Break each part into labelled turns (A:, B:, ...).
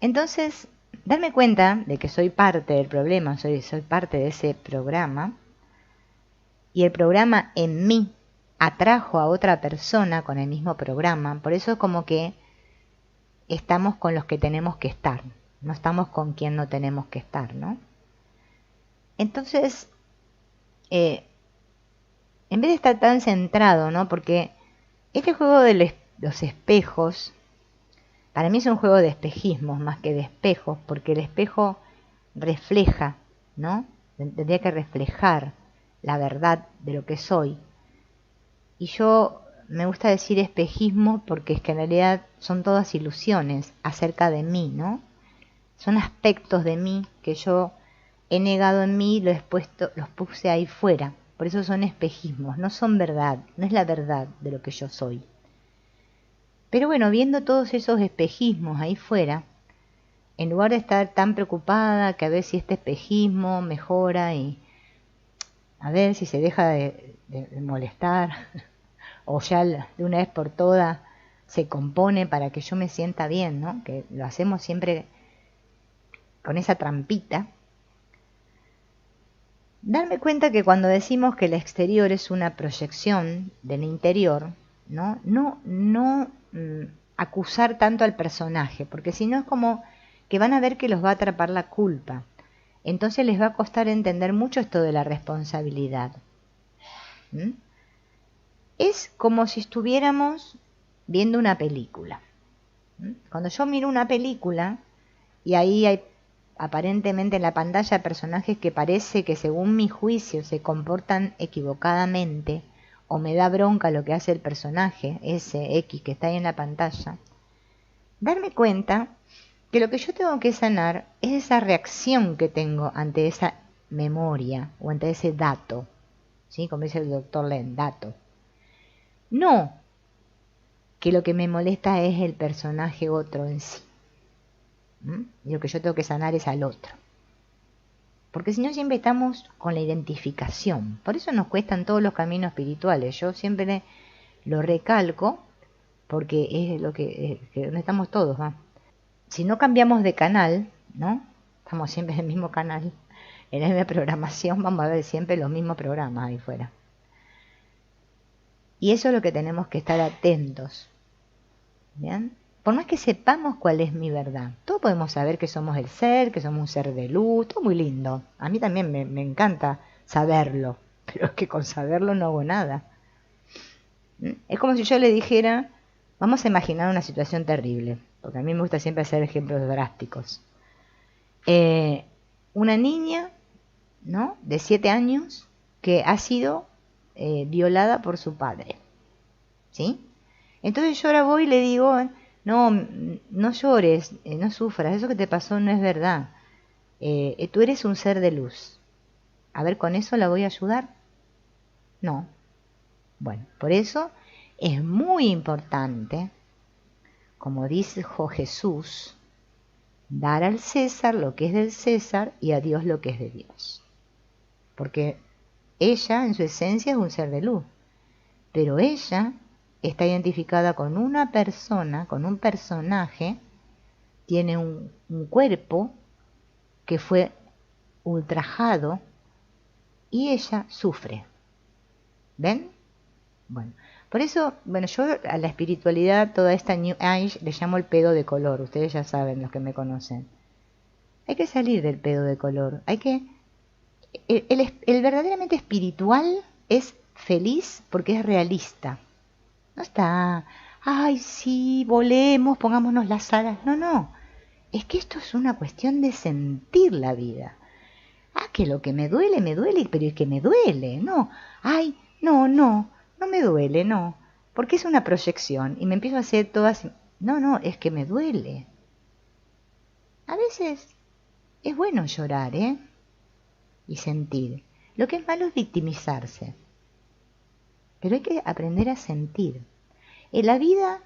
A: Entonces, darme cuenta de que soy parte del problema, soy parte de ese programa, y el programa en mí atrajo a otra persona con el mismo programa, por eso es como que estamos con los que tenemos que estar, no estamos con quien no tenemos que estar, ¿no? Entonces, en vez de estar tan centrado, ¿no? Porque este juego de los espejos, para mí es un juego de espejismos más que de espejos, porque el espejo refleja, ¿no? Tendría que reflejar la verdad de lo que soy. Y yo me gusta decir espejismo porque es que en realidad son todas ilusiones acerca de mí, ¿no? Son aspectos de mí que yo he negado en mí y los puse ahí fuera. Por eso son espejismos, no son verdad, no es la verdad de lo que yo soy. Pero bueno, viendo todos esos espejismos ahí fuera, en lugar de estar tan preocupada que a ver si este espejismo mejora y a ver si se deja de molestar o ya de una vez por todas se compone para que yo me sienta bien, ¿no? Que lo hacemos siempre con esa trampita. Darme cuenta que cuando decimos que el exterior es una proyección del interior, no acusar tanto al personaje, porque si no es como que van a ver que los va a atrapar la culpa. Entonces les va a costar entender mucho esto de la responsabilidad. ¿Mm? Es como si estuviéramos viendo una película. ¿Mm? Cuando yo miro una película y ahí hay aparentemente en la pantalla personajes que parece que según mi juicio se comportan equivocadamente o me da bronca lo que hace el personaje, ese X que está ahí en la pantalla, darme cuenta que lo que yo tengo que sanar es esa reacción que tengo ante esa memoria o ante ese dato, ¿sí? Como dice el doctor Len, dato. No que lo que me molesta es el personaje otro en sí. Y lo que yo tengo que sanar es al otro. Porque si no siempre estamos con la identificación. Por eso nos cuestan todos los caminos espirituales. Yo siempre lo recalco porque es lo que no estamos todos, ¿va? Si no cambiamos de canal, ¿no? Estamos siempre en el mismo canal, en la misma programación, vamos a ver siempre los mismos programas ahí fuera. Y eso es lo que tenemos que estar atentos. ¿Bien? Por más que sepamos cuál es mi verdad, todos podemos saber que somos el ser, que somos un ser de luz, todo muy lindo. A mí también me encanta saberlo, pero es que con saberlo no hago nada. Es como si yo le dijera, vamos a imaginar una situación terrible, porque a mí me gusta siempre hacer ejemplos drásticos. Una niña, ¿no? De 7 años que ha sido violada por su padre, ¿sí? Entonces yo ahora voy y le digo, no, no llores, no sufras, eso que te pasó no es verdad. Tú eres un ser de luz. A ver, ¿con eso la voy a ayudar? No. Bueno, por eso es muy importante, como dijo Jesús, dar al César lo que es del César y a Dios lo que es de Dios. Porque ella en su esencia es un ser de luz, pero ella está identificada con una persona, con un personaje, tiene un cuerpo que fue ultrajado y ella sufre. ¿Ven? Bueno, por eso, bueno, yo a la espiritualidad, toda esta New Age, le llamo el pedo de color. Ustedes ya saben, los que me conocen. Hay que salir del pedo de color. Hay que... El verdaderamente espiritual es feliz porque es realista. No está, ay, sí, volemos, pongámonos las alas. No, no. Es que esto es una cuestión de sentir la vida. Ah, que lo que me duele, pero es que me duele. No, ay, no me duele, no. Porque es una proyección y me empiezo a hacer todas... No, es que me duele. A veces es bueno llorar, ¿eh? Y sentir. Lo que es malo es victimizarse. Pero hay que aprender a sentir. En la vida,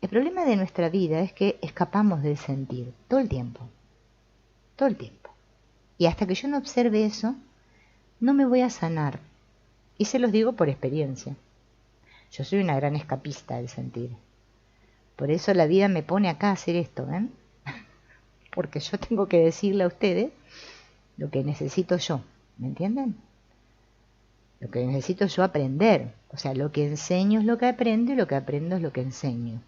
A: el problema de nuestra vida es que escapamos del sentir todo el tiempo. Todo el tiempo. Y hasta que yo no observe eso, no me voy a sanar. Y se los digo por experiencia. Yo soy una gran escapista del sentir. Por eso la vida me pone acá a hacer esto, ¿ven? porque yo tengo que decirle a ustedes lo que necesito yo, ¿me entienden? Lo que necesito yo aprender, o sea, lo que enseño es lo que aprendo y lo que aprendo es lo que enseño.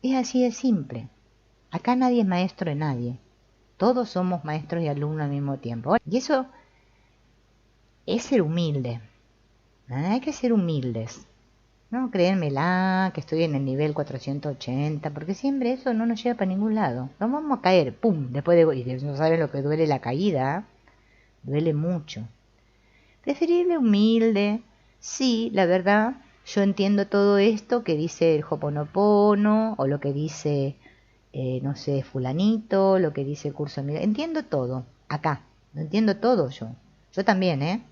A: Es así de simple. Acá nadie es maestro de nadie. Todos somos maestros y alumnos al mismo tiempo. Y eso es ser humilde. Hay que ser humildes. No creérmela, que estoy en el nivel 480, porque siempre eso no nos lleva para ningún lado. Nos vamos a caer, ¡pum! Después de... Y no saben lo que duele la caída. Duele mucho. Preferible humilde. Sí, la verdad, yo entiendo todo esto que dice el Hoponopono, o lo que dice, no sé, fulanito, lo que dice el curso de... Entiendo todo, acá. Lo entiendo todo yo. Yo también, ¿eh?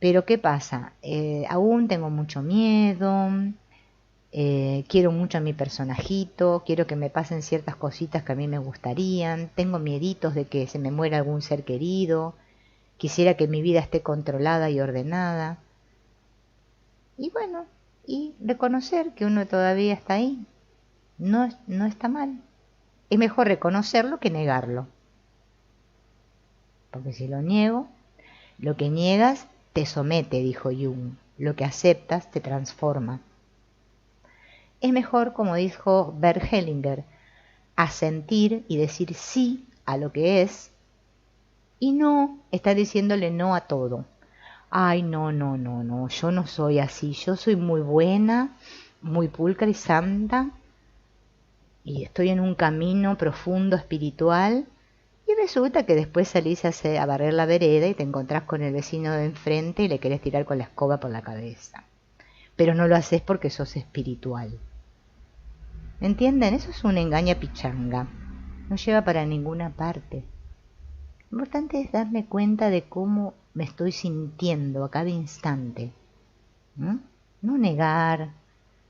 A: Pero ¿qué pasa? Aún tengo mucho miedo, quiero mucho a mi personajito, quiero que me pasen ciertas cositas que a mí me gustarían, tengo mieditos de que se me muera algún ser querido, quisiera que mi vida esté controlada y ordenada. Y bueno, y reconocer que uno todavía está ahí, no está mal. Es mejor reconocerlo que negarlo. Porque si lo niego, lo que niegas te somete, dijo Jung. Lo que aceptas te transforma. Es mejor, como dijo Bert Hellinger, asentir y decir sí a lo que es y no estar diciéndole no a todo. Ay, no, yo no soy así. Yo soy muy buena, muy pulcra y santa y estoy en un camino profundo espiritual. Y resulta que después salís a barrer la vereda y te encontrás con el vecino de enfrente y le querés tirar con la escoba por la cabeza. Pero no lo haces porque sos espiritual. ¿Me entienden? Eso es una engaña pichanga. No lleva para ninguna parte. Lo importante es darme cuenta de cómo me estoy sintiendo a cada instante. No negar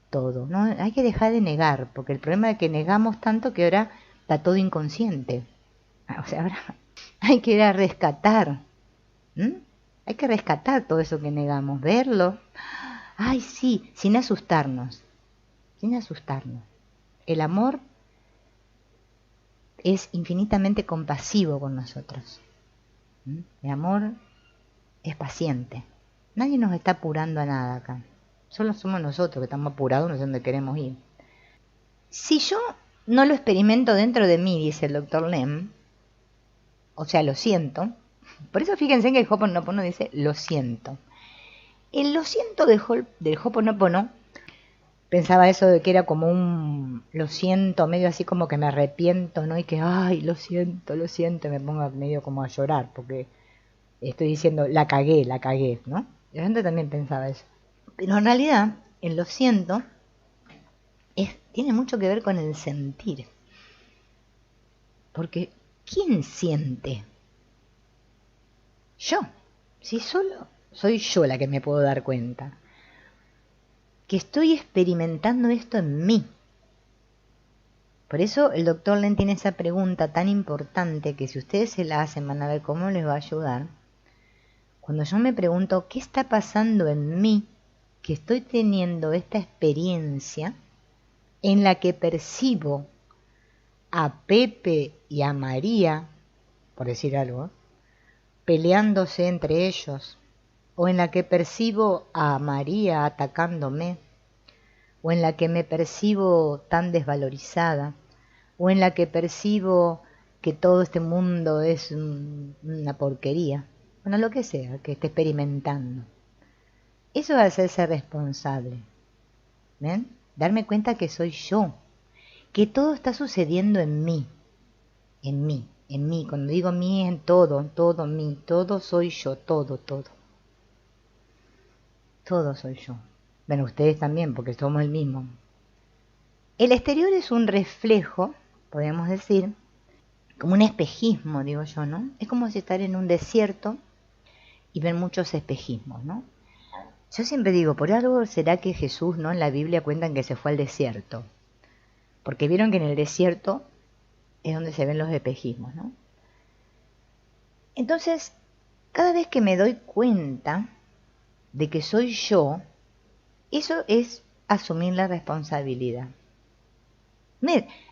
A: todo. No, hay que dejar de negar, porque el problema es que negamos tanto que ahora está todo inconsciente. O sea, ahora hay que ir a rescatar. Hay que rescatar todo eso que negamos, verlo. Ay, sí, sin asustarnos. Sin asustarnos. El amor es infinitamente compasivo con nosotros. El amor es paciente. Nadie nos está apurando a nada acá. Solo somos nosotros que estamos apurados, no sé dónde queremos ir. Si yo no lo experimento dentro de mí, dice el doctor Lem, o sea, lo siento. Por eso fíjense que el Hoponopono dice lo siento. El lo siento del Hoponopono, pensaba eso de que era como un lo siento, medio así como que me arrepiento, ¿no? Y que, ay, lo siento, me pongo medio como a llorar, porque estoy diciendo, la cagué, ¿no? La gente también pensaba eso. Pero en realidad, el lo siento tiene mucho que ver con el sentir. Porque, ¿quién siente? Yo. Si solo soy yo la que me puedo dar cuenta. Que estoy experimentando esto en mí. Por eso el doctor Len tiene esa pregunta tan importante que si ustedes se la hacen van a ver cómo les va a ayudar. Cuando yo me pregunto qué está pasando en mí, que estoy teniendo esta experiencia en la que percibo a Pepe y a María, por decir algo, peleándose entre ellos, o en la que percibo a María atacándome, o en la que me percibo tan desvalorizada, o en la que percibo que todo este mundo es una porquería, bueno, lo que sea, que esté experimentando. Eso es hacerse responsable, ¿ven? Darme cuenta que soy yo, que todo está sucediendo en mí, cuando digo mí es en todo mí, todo soy yo, todo soy yo. Bueno, ustedes también, porque somos el mismo. El exterior es un reflejo, podemos decir, como un espejismo, digo yo, ¿no? Es como si estar en un desierto y ver muchos espejismos, ¿no? Yo siempre digo, por algo será que Jesús, ¿no? En la Biblia cuentan que se fue al desierto, porque vieron que en el desierto es donde se ven los espejismos, ¿no? Entonces, cada vez que me doy cuenta de que soy yo, eso es asumir la responsabilidad.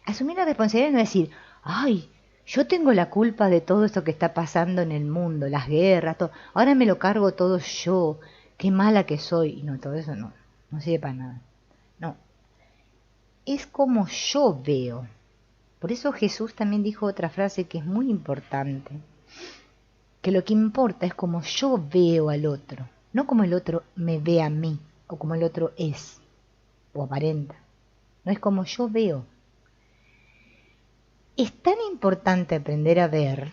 A: Asumir la responsabilidad no es decir, ay, yo tengo la culpa de todo esto que está pasando en el mundo, las guerras, todo. Ahora me lo cargo todo yo, qué mala que soy. Y no, todo eso no, no sirve para nada. No, es como yo veo. Por eso Jesús también dijo otra frase que es muy importante, que lo que importa es como yo veo al otro, no como el otro me ve a mí, o como el otro es, o aparenta. No es como yo veo. Es tan importante aprender a ver,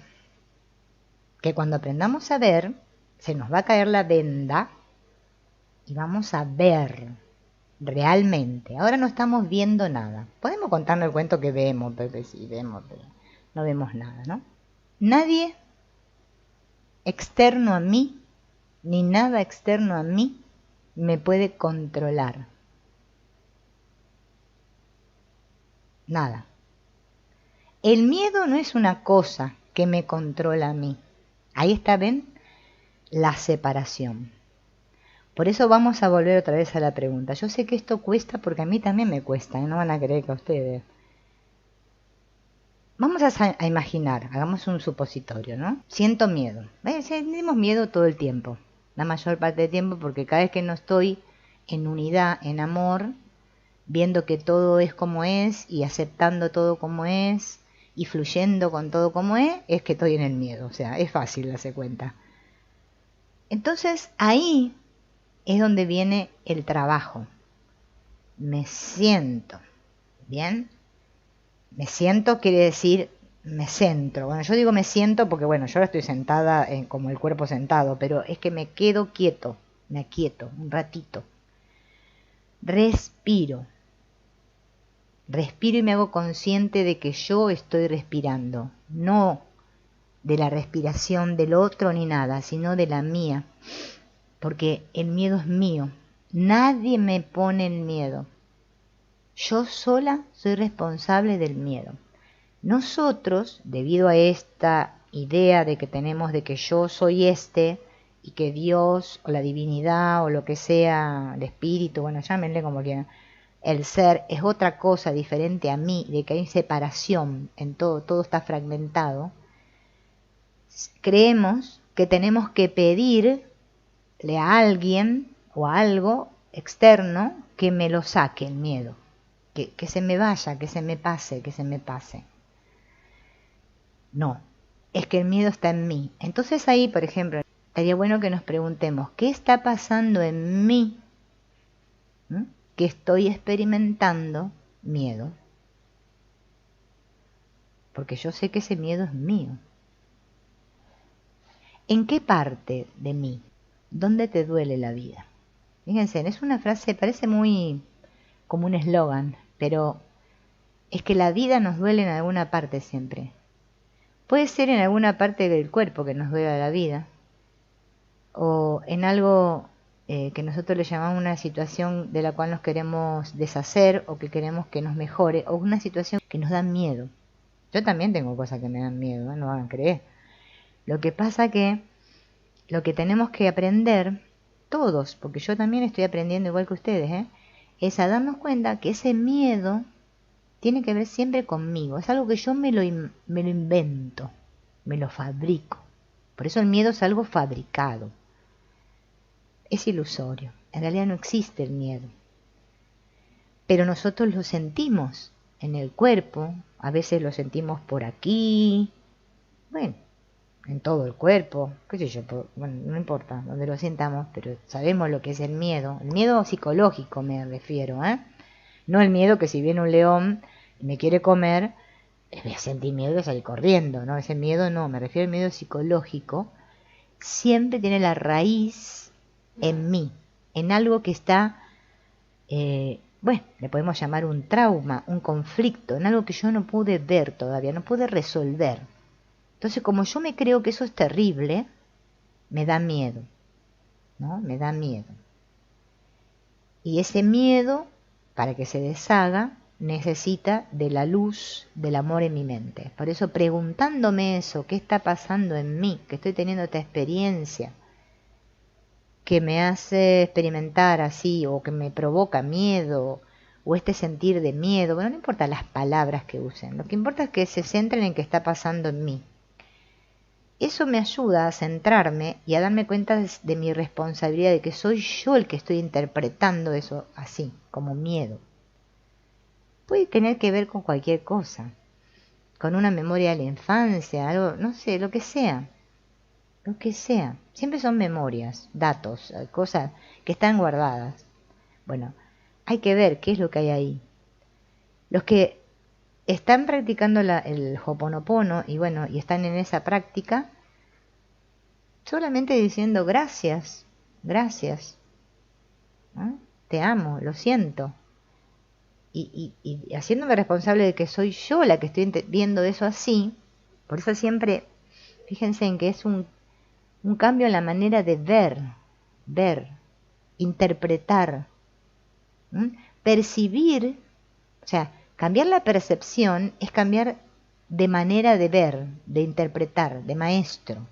A: que cuando aprendamos a ver, se nos va a caer la venda y vamos a ver realmente. Ahora no estamos viendo nada. Podemos contarnos el cuento que vemos, Pepe, sí, vemos, pero no vemos nada, ¿no? Nadie externo a mí, ni nada externo a mí, me puede controlar. Nada. El miedo no es una cosa que me controla a mí. Ahí está, ¿ven? La separación. Por eso vamos a volver otra vez a la pregunta. Yo sé que esto cuesta porque a mí también me cuesta, no van a creer que a ustedes. Vamos a imaginar, hagamos un supositorio, ¿no? Siento miedo. Sentimos miedo todo el tiempo, la mayor parte del tiempo, porque cada vez que no estoy en unidad, en amor, viendo que todo es como es y aceptando todo como es y fluyendo con todo como es que estoy en el miedo. O sea, es fácil darse cuenta. Entonces ahí es donde viene el trabajo. Me siento, ¿bien? Me siento quiere decir me centro. Bueno, yo digo me siento porque, bueno, yo ahora estoy sentada como el cuerpo sentado, pero es que me quedo quieto, me aquieto un ratito. Respiro. Respiro y me hago consciente de que yo estoy respirando, no de la respiración del otro ni nada, sino de la mía, porque el miedo es mío. Nadie me pone el miedo. Yo sola soy responsable del miedo. Nosotros, debido a esta idea de que tenemos de que yo soy y que Dios o la divinidad o lo que sea, el espíritu, bueno, llámenle como quieran, el ser es otra cosa diferente a mí, de que hay separación en todo, todo está fragmentado, creemos que tenemos que pedirle a alguien o a algo externo que me lo saque el miedo, que se me vaya, que se me pase, que se me pase. No, es que el miedo está en mí. Entonces ahí, por ejemplo, estaría bueno que nos preguntemos, ¿qué está pasando en mí? Que estoy experimentando miedo. Porque yo sé que ese miedo es mío. ¿En qué parte de mí? ¿Dónde te duele la vida? Fíjense, es una frase, parece muy como un eslogan, pero es que la vida nos duele en alguna parte siempre. Puede ser en alguna parte del cuerpo que nos duela la vida, o en algo que nosotros le llamamos una situación de la cual nos queremos deshacer o que queremos que nos mejore, o una situación que nos da miedo. Yo también tengo cosas que me dan miedo, no van a creer. Lo que pasa que lo que tenemos que aprender, todos, porque yo también estoy aprendiendo igual que ustedes, es a darnos cuenta que ese miedo tiene que ver siempre conmigo. Es algo que yo me lo invento, me lo fabrico. Por eso el miedo es algo fabricado. Es ilusorio. En realidad no existe el miedo. Pero nosotros lo sentimos en el cuerpo. A veces lo sentimos por aquí. Bueno, en todo el cuerpo. Qué sé yo, bueno, no importa donde lo sintamos, pero sabemos lo que es el miedo. El miedo psicológico me refiero, No el miedo que si viene un león y me quiere comer, voy a sentir miedo y voy a salir corriendo, ¿no? Ese miedo no, me refiero al miedo psicológico. Siempre tiene la raíz en mí, en algo que está, bueno, le podemos llamar un trauma, un conflicto, en algo que yo no pude ver todavía, no pude resolver. Entonces, como yo me creo que eso es terrible, me da miedo, ¿no? Me da miedo. Y ese miedo, para que se deshaga, necesita de la luz del amor en mi mente. Por eso, preguntándome eso, ¿qué está pasando en mí? Que estoy teniendo esta experiencia que me hace experimentar así, o que me provoca miedo, o este sentir de miedo. Bueno, no importa las palabras que usen, lo que importa es que se centren en qué está pasando en mí. Eso me ayuda a centrarme y a darme cuenta de mi responsabilidad, de que soy yo el que estoy interpretando eso así, como miedo. Puede tener que ver con cualquier cosa, con una memoria de la infancia, algo, no sé, lo que sea. Lo que sea. Siempre son memorias, datos, cosas que están guardadas. Bueno, hay que ver qué es lo que hay ahí. Los que están practicando el Ho'oponopono y bueno, y están en esa práctica, solamente diciendo gracias, gracias, ¿no? Te amo, lo siento. Y haciéndome responsable de que soy yo la que estoy viendo eso así. Por eso siempre, fíjense en que es un cambio en la manera de ver, interpretar, percibir. O sea, cambiar la percepción es cambiar de manera de ver, de interpretar, de maestro.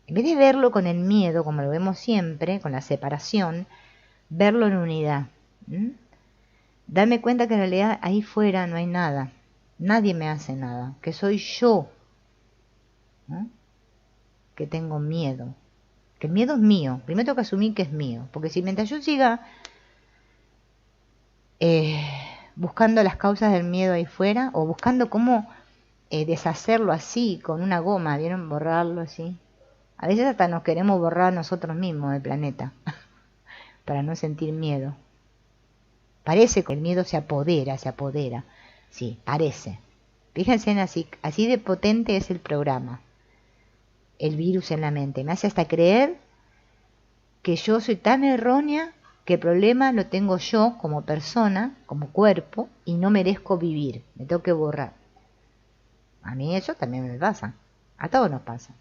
A: En vez de verlo con el miedo, como lo vemos siempre, con la separación, verlo en unidad. Darme cuenta que en realidad ahí fuera no hay nada. Nadie me hace nada. Que soy yo, ¿no?, que tengo miedo. Que el miedo es mío. Primero tengo que asumir que es mío. Porque si mientras yo siga buscando las causas del miedo ahí fuera, o buscando cómo deshacerlo así, con una goma, ¿vieron? Borrarlo así. A veces hasta nos queremos borrar nosotros mismos del planeta, para no sentir miedo. Parece que el miedo se apodera. Sí, parece. Fíjense en así de potente es el programa. El virus en la mente. Me hace hasta creer que yo soy tan errónea que el problema lo tengo yo como persona, como cuerpo, y no merezco vivir. Me tengo que borrar. A mí eso también me pasa. A todos nos pasa.